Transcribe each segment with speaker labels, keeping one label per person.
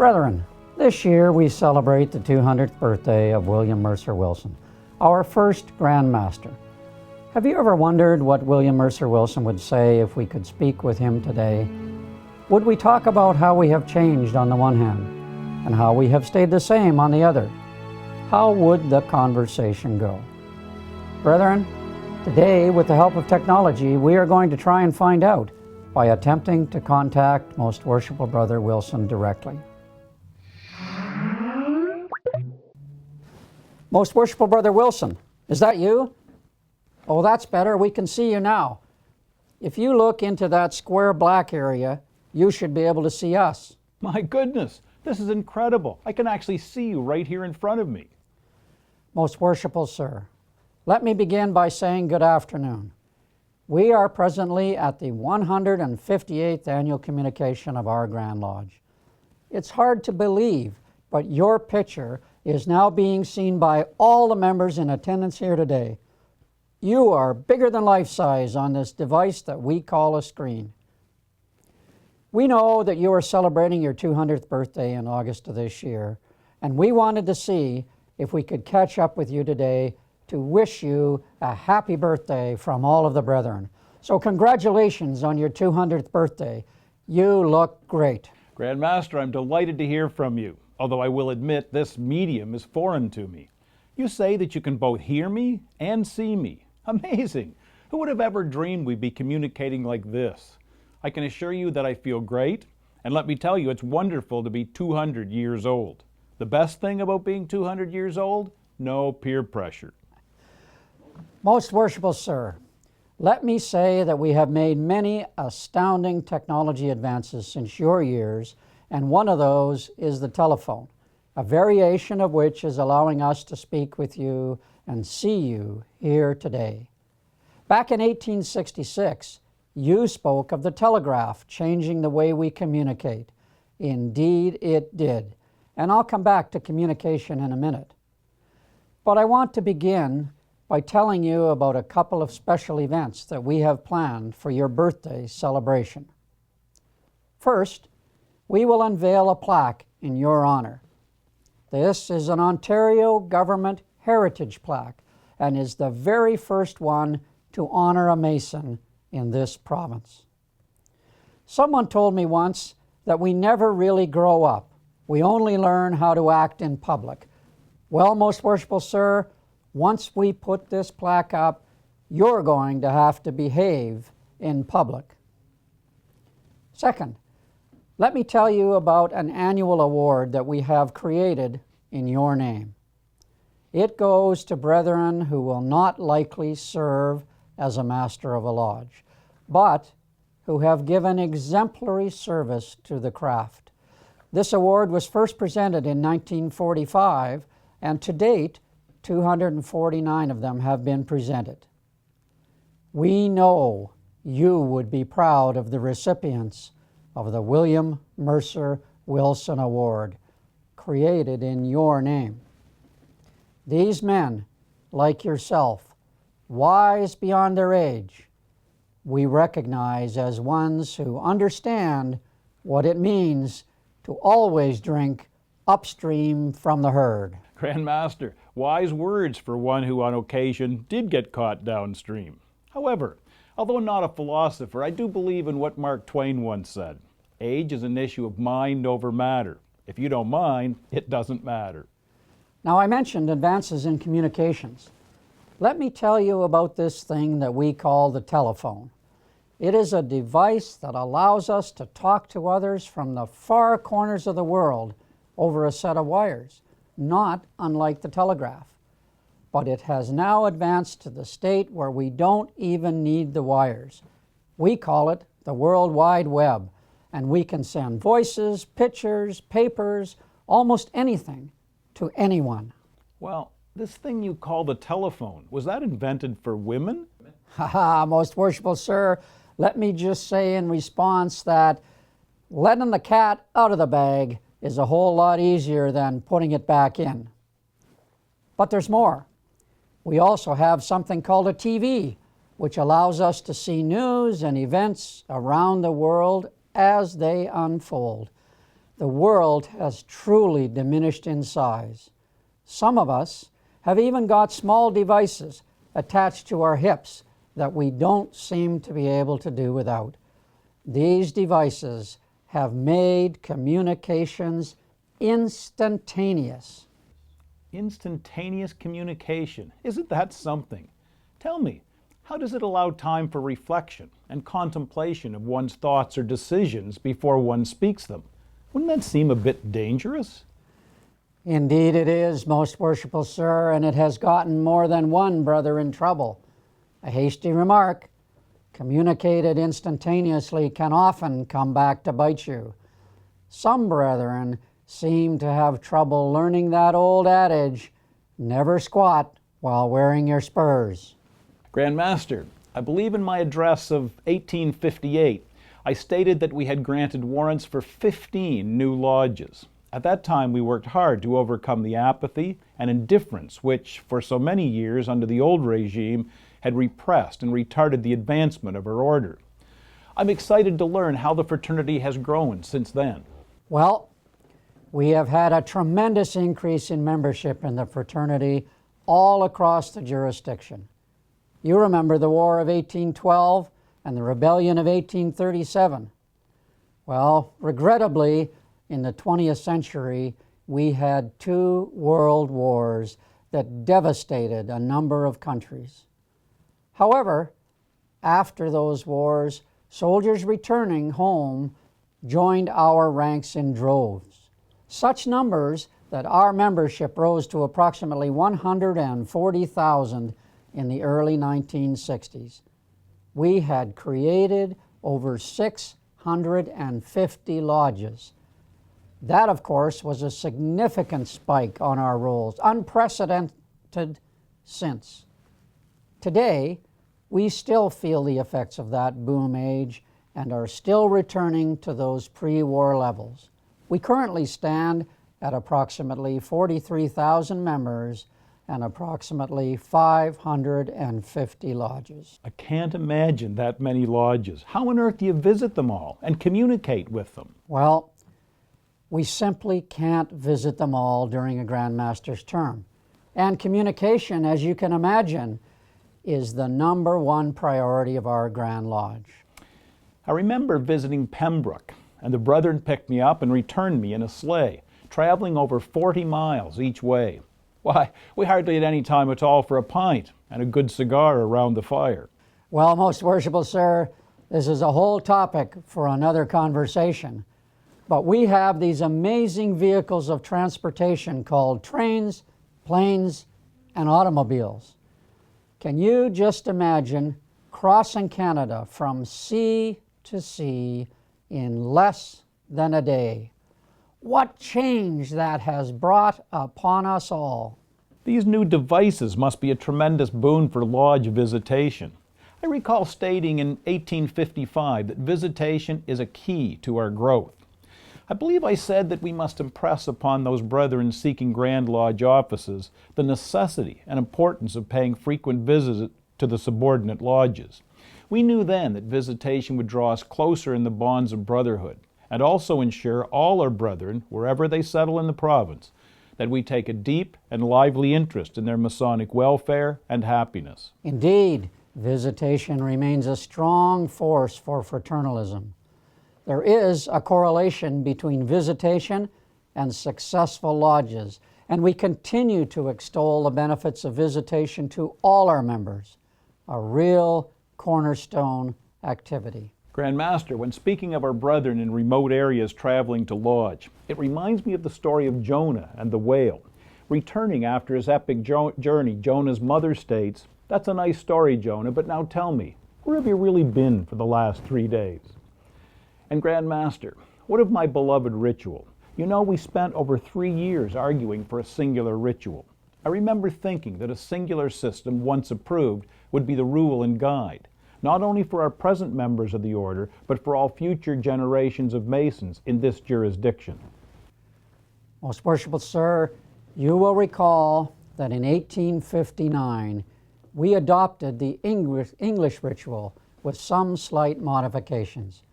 Speaker 1: Brethren, this year we celebrate the 200th birthday of William Mercer Wilson, our first Grand Master. Have you ever wondered what William Mercer Wilson would say if we could speak with him today? Would we talk about how we have changed on the one hand and how we have stayed the same on the other? How would the conversation go? Brethren, today, with the help of technology, we are going to try and find out by attempting to contact Most Worshipful Brother Wilson directly. Most Worshipful Brother Wilson, is that you? Oh, that's better. We can see you now. If you look into that square black area, you should be able to see us.
Speaker 2: My goodness, this is incredible. I can actually see you right here in front of me.
Speaker 1: Most Worshipful Sir, let me begin by saying good afternoon. We are presently at the 158th annual communication of our Grand Lodge. It's hard to believe, but your picture is now being seen by all the members in attendance here today. You are bigger than life size on this device that we call a screen. We know that you are celebrating your 200th birthday in August of this year, and we wanted to see if we could catch up with you today to wish you a happy birthday from all of the brethren. So congratulations on your 200th birthday. You look great.
Speaker 2: Grand Master, I'm delighted to hear from you, although I will admit this medium is foreign to me. You say that you can both hear me and see me. Amazing. Who would have ever dreamed we'd be communicating like this? I can assure you that I feel great, and let me tell you, it's wonderful to be 200 years old. The best thing about being 200 years old? No peer pressure.
Speaker 1: Most Worshipful Sir, let me say that we have made many astounding technology advances since your years, and one of those is the telephone, a variation of which is allowing us to speak with you and see you here today. Back in 1866, you spoke of the telegraph changing the way we communicate. Indeed, it did. And I'll come back to communication in a minute. But I want to begin by telling you about a couple of special events that we have planned for your birthday celebration. First, we will unveil a plaque in your honor. This is an Ontario government heritage plaque and is the very first one to honor a Mason in this province. Someone told me once that we never really grow up. We only learn how to act in public. Well, Most Worshipful Sir, once we put this plaque up, you're going to have to behave in public. Second, let me tell you about an annual award that we have created in your name. It goes to brethren who will not likely serve as a master of a lodge, but who have given exemplary service to the craft. This award was first presented in 1945, and to date, 249 of them have been presented. We know you would be proud of the recipients of the William Mercer Wilson Award, created in your name. These men, like yourself, wise beyond their age, we recognize as ones who understand what it means to always drink upstream from the herd.
Speaker 2: Grand Master, wise words for one who on occasion did get caught downstream. However, although not a philosopher, I do believe in what Mark Twain once said. Age is an issue of mind over matter. If you don't mind, it doesn't matter.
Speaker 1: Now, I mentioned advances in communications. Let me tell you about this thing that we call the telephone. It is a device that allows us to talk to others from the far corners of the world over a set of wires, not unlike the telegraph. But it has now advanced to the state where we don't even need the wires. We call it the World Wide Web, and we can send voices, pictures, papers, almost anything to anyone.
Speaker 2: Well, this thing you call the telephone, was that invented for women?
Speaker 1: Ha, Most Worshipful Sir, let me just say in response that letting the cat out of the bag is a whole lot easier than putting it back in. But there's more. We also have something called a TV, which allows us to see news and events around the world as they unfold. the world has truly diminished in size. Some of us have even got small devices attached to our hips that we don't seem to be able to do without. These devices have made communications instantaneous.
Speaker 2: Instantaneous communication. Isn't that something? Tell me, how does it allow time for reflection and contemplation of one's thoughts or decisions before one speaks them? Wouldn't that seem a bit dangerous?
Speaker 1: Indeed it is, most worshipful sir, and it has gotten more than one brother in trouble. A hasty remark, communicated instantaneously, can often come back to bite you. Some brethren seem to have trouble learning that old adage, never squat while wearing your spurs.
Speaker 2: Grand Master, I believe in my address of 1858, I stated that we had granted warrants for 15 new lodges. At that time, we worked hard to overcome the apathy and indifference which, for so many years under the old regime, had repressed and retarded the advancement of our order. I'm excited to learn how the fraternity has grown since then.
Speaker 1: Well, we have had a tremendous increase in membership in the fraternity all across the jurisdiction. You remember the War of 1812 and the Rebellion of 1837. Well, regrettably, in the 20th century, we had 2 world wars that devastated a number of countries. However, after those wars, soldiers returning home joined our ranks in droves, such numbers that our membership rose to approximately 140,000 in the early 1960s. We had created over 650 lodges. That, of course, was a significant spike on our rolls, unprecedented since. Today, we still feel the effects of that boom age and are still returning to those pre-war levels. We currently stand at approximately 43,000 members and approximately 550 lodges.
Speaker 2: I can't imagine that many lodges. How on earth do you visit them all and communicate with them?
Speaker 1: Well, we simply can't visit them all during a Grand Master's term. And communication, as you can imagine, is the number one priority of our Grand Lodge.
Speaker 2: I remember visiting Pembroke, and the brethren picked me up and returned me in a sleigh, traveling over 40 miles each way. Why, we hardly had any time at all for a pint and a good cigar around the fire.
Speaker 1: Well, most worshipful sir, this is a whole topic for another conversation. But we have these amazing vehicles of transportation called trains, planes, and automobiles. Can you just imagine crossing Canada from sea to sea in less than a day? What change that has brought upon us all.
Speaker 2: These new devices must be a tremendous boon for lodge visitation. I recall stating in 1855 that visitation is a key to our growth. I believe I said that we must impress upon those brethren seeking Grand Lodge offices the necessity and importance of paying frequent visits to the subordinate lodges. We knew then that visitation would draw us closer in the bonds of brotherhood, and also ensure all our brethren, wherever they settle in the province, that we take a deep and lively interest in their Masonic welfare and happiness.
Speaker 1: Indeed, visitation remains a strong force for fraternalism. There is a correlation between visitation and successful lodges, and we continue to extol the benefits of visitation to all our members, a real cornerstone activity.
Speaker 2: Grand Master, when speaking of our brethren in remote areas traveling to lodge, it reminds me of the story of Jonah and the whale. Returning after his epic journey, Jonah's mother states, "That's a nice story, Jonah, but now tell me, where have you really been for the last 3 days?" And Grand Master, what of my beloved ritual? You know, we spent over 3 years arguing for a singular ritual. I remember thinking that a singular system, once approved, would be the rule and guide, not only for our present members of the order, but for all future generations of Masons in this jurisdiction.
Speaker 1: Most worshipful sir, you will recall that in 1859, we adopted the English ritual with some slight modifications.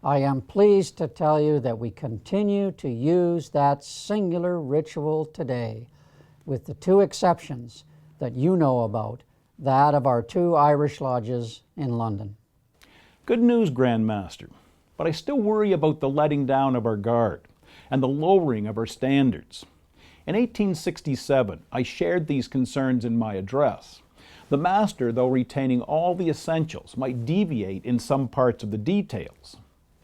Speaker 1: I am pleased to tell you that we continue to use that singular ritual today, with the two exceptions that you know about, that of our 2 Irish lodges in London.
Speaker 2: Good news, Grand Master, but I still worry about the letting down of our guard and the lowering of our standards. In 1867, I shared these concerns in my address. The Master, though retaining all the essentials, might deviate in some parts of the details.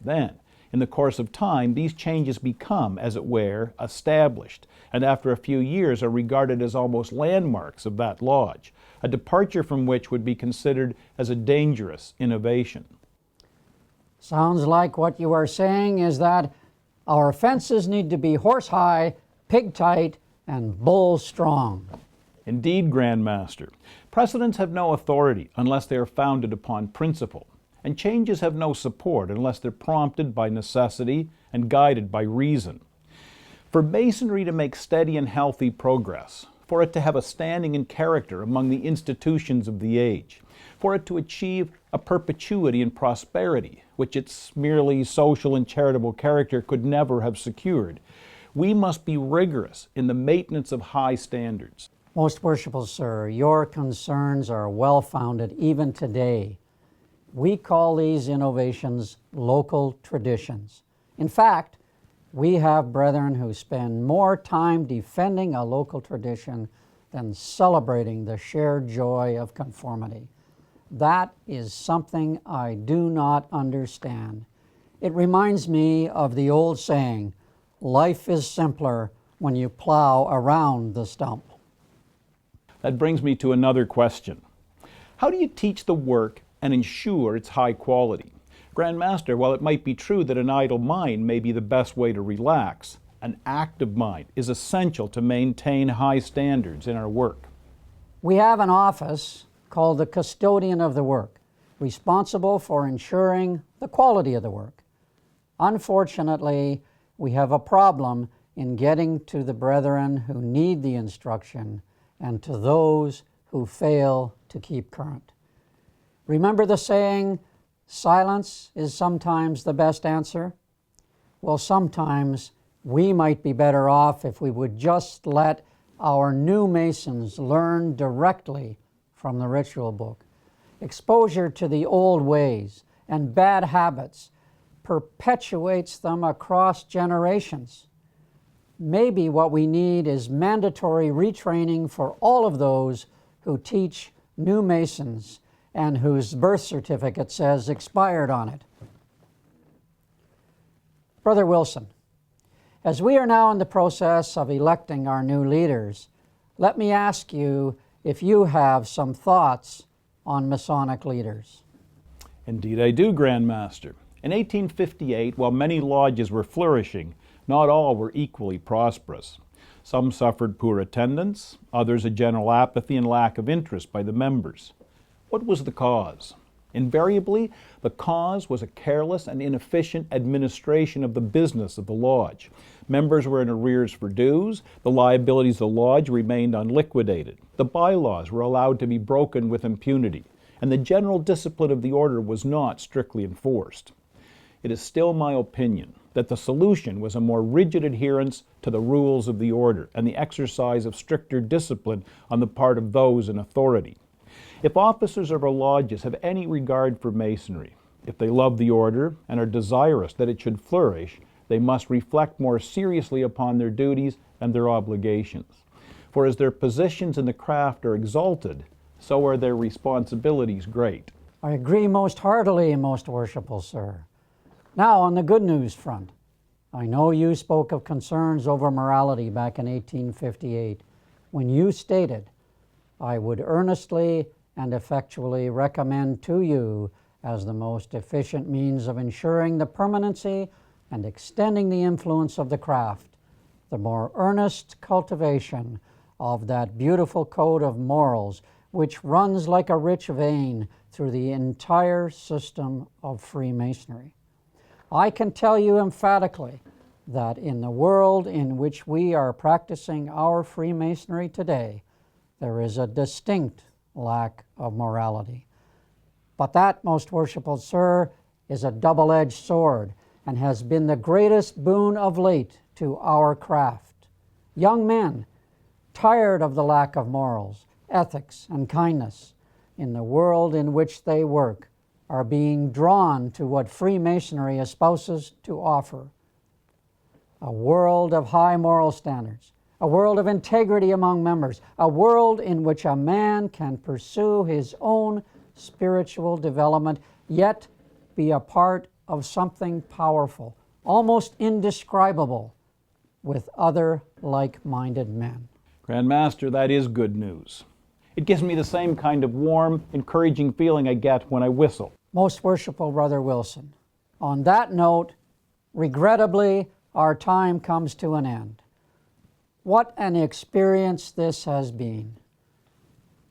Speaker 2: Then, in the course of time, these changes become, as it were, established, and after a few years are regarded as almost landmarks of that lodge, a departure from which would be considered as a dangerous innovation.
Speaker 1: Sounds like what you are saying is that our fences need to be horse-high, pig-tight, and bull-strong.
Speaker 2: Indeed, Grand Master, precedents have no authority unless they are founded upon principle, and changes have no support unless they're prompted by necessity and guided by reason. For Masonry to make steady and healthy progress, for it to have a standing and character among the institutions of the age, for it to achieve a perpetuity and prosperity, which its merely social and charitable character could never have secured, we must be rigorous in the maintenance of high standards.
Speaker 1: Most worshipful sir, your concerns are well-founded even today. We call these innovations local traditions. In fact, we have brethren who spend more time defending a local tradition than celebrating the shared joy of conformity. That is something I do not understand. It reminds me of the old saying, life is simpler when you plow around the stump.
Speaker 2: That brings me to another question. How do you teach the work and ensure its high quality? Grand Master, while it might be true that an idle mind may be the best way to relax, an active mind is essential to maintain high standards in our work.
Speaker 1: We have an office called the custodian of the work, responsible for ensuring the quality of the work. Unfortunately, we have a problem in getting to the brethren who need the instruction and to those who fail to keep current. Remember the saying, silence is sometimes the best answer? Well, sometimes we might be better off if we would just let our new Masons learn directly from the ritual book. Exposure to the old ways and bad habits perpetuates them across generations. Maybe what we need is mandatory retraining for all of those who teach new Masons and whose birth certificate says expired on it. Brother Wilson, as we are now in the process of electing our new leaders, let me ask you if you have some thoughts on Masonic leaders.
Speaker 2: Indeed I do, Grand Master. In 1858, while many lodges were flourishing, not all were equally prosperous. Some suffered poor attendance, others a general apathy and lack of interest by the members. What was the cause? Invariably, the cause was a careless and inefficient administration of the business of the lodge. Members were in arrears for dues, the liabilities of the lodge remained unliquidated, the bylaws were allowed to be broken with impunity, and the general discipline of the order was not strictly enforced. It is still my opinion that the solution was a more rigid adherence to the rules of the order and the exercise of stricter discipline on the part of those in authority. If officers of our lodges have any regard for Masonry, if they love the order and are desirous that it should flourish, they must reflect more seriously upon their duties and their obligations. For as their positions in the craft are exalted, so are their responsibilities great.
Speaker 1: I agree most heartily, most worshipful sir. Now, on the good news front, I know you spoke of concerns over morality back in 1858 when you stated, I would earnestly and effectually recommend to you as the most efficient means of ensuring the permanency and extending the influence of the craft, the more earnest cultivation of that beautiful code of morals which runs like a rich vein through the entire system of Freemasonry. I can tell you emphatically that in the world in which we are practicing our Freemasonry today, there is a distinct lack of morality. But that, most worshipful sir, is a double-edged sword and has been the greatest boon of late to our craft. Young men, tired of the lack of morals, ethics, and kindness in the world in which they work, are being drawn to what Freemasonry espouses to offer. A world of high moral standards, a world of integrity among members, a world in which a man can pursue his own spiritual development, yet be a part of something powerful, almost indescribable, with other like-minded men.
Speaker 2: Grand Master, that is good news. It gives me the same kind of warm, encouraging feeling I get when I whistle.
Speaker 1: Most Worshipful Brother Wilson, on that note, regrettably, our time comes to an end. What an experience this has been.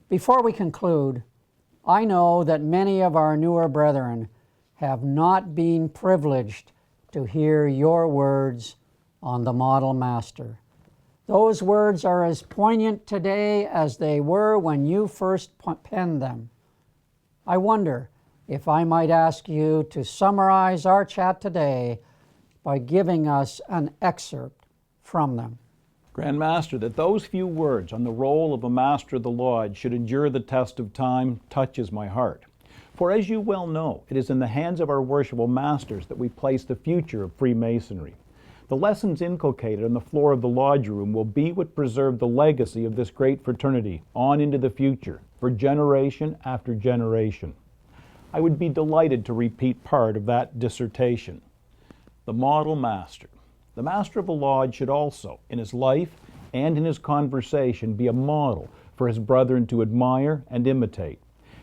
Speaker 1: Before we conclude, I know that many of our newer brethren have not been privileged to hear your words on the Model Master. Those words are as poignant today as they were when you first penned them. I wonder if I might ask you to summarize our chat today by giving us an excerpt from them.
Speaker 2: Grand Master, that those few words on the role of a Master of the Lodge should endure the test of time touches my heart. For as you well know, it is in the hands of our worshipful Masters that we place the future of Freemasonry. The lessons inculcated on the floor of the lodge room will be what preserve the legacy of this great fraternity on into the future, for generation after generation. I would be delighted to repeat part of that dissertation. The Model Master. The Master of a Lodge should also, in his life and in his conversation, be a model for his brethren to admire and imitate,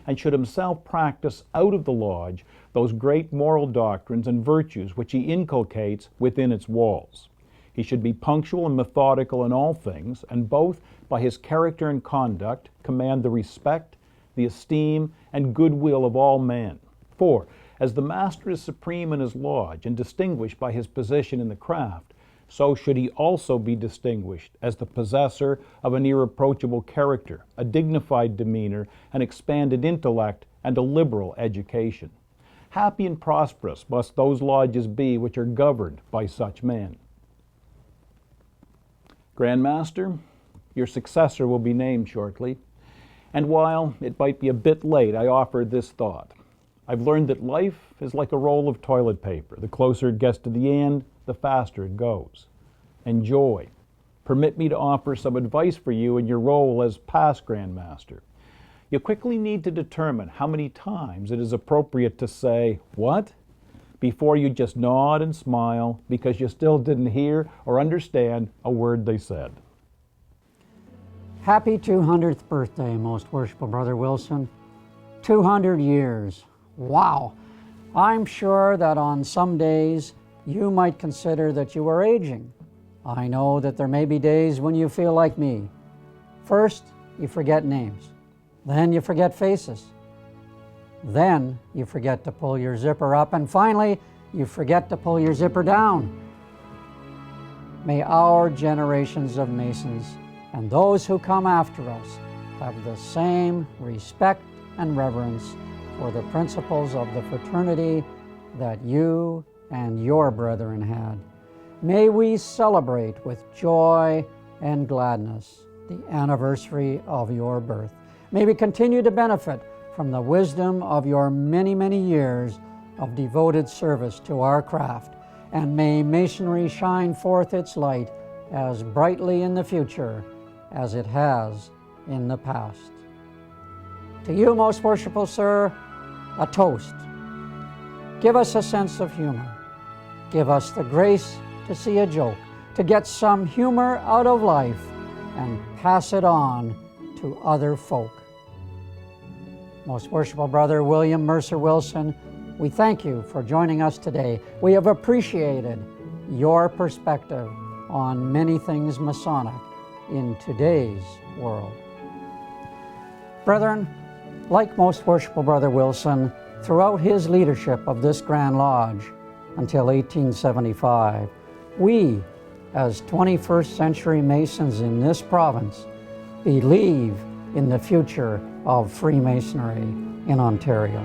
Speaker 2: and should himself practice out of the lodge those great moral doctrines and virtues which he inculcates within its walls. He should be punctual and methodical in all things, and both by his character and conduct command the respect, the esteem, and goodwill of all men. For, as the Master is supreme in his lodge and distinguished by his position in the craft, so should he also be distinguished as the possessor of an irreproachable character, a dignified demeanor, an expanded intellect, and a liberal education. Happy and prosperous must those lodges be which are governed by such men. Grand Master, your successor will be named shortly, and while it might be a bit late, I offer this thought. I've learned that life is like a roll of toilet paper. The closer it gets to the end, the faster it goes. Enjoy. Permit me to offer some advice for you in your role as past Grand Master. You quickly need to determine how many times it is appropriate to say, "What?" before you just nod and smile because you still didn't hear or understand a word they said.
Speaker 1: Happy 200th birthday, Most Worshipful Brother Wilson. 200 years. Wow. I'm sure that on some days you might consider that you are aging. I know that there may be days when you feel like me. First, you forget names. Then you forget faces. Then you forget to pull your zipper up. And finally, you forget to pull your zipper down. May our generations of Masons and those who come after us have the same respect and reverence for the principles of the fraternity that you and your brethren had. May we celebrate with joy and gladness the anniversary of your birth. May we continue to benefit from the wisdom of your many, many years of devoted service to our craft, and may Masonry shine forth its light as brightly in the future as it has in the past. To you, Most Worshipful Sir, a toast. Give us a sense of humor. Give us the grace to see a joke, to get some humor out of life and pass it on to other folk. Most Worshipful Brother William Mercer Wilson, we thank you for joining us today. We have appreciated your perspective on many things Masonic in today's world. Brethren, like Most Worshipful Brother Wilson, throughout his leadership of this Grand Lodge until 1875, we, as 21st century Masons in this province, believe in the future of Freemasonry in Ontario.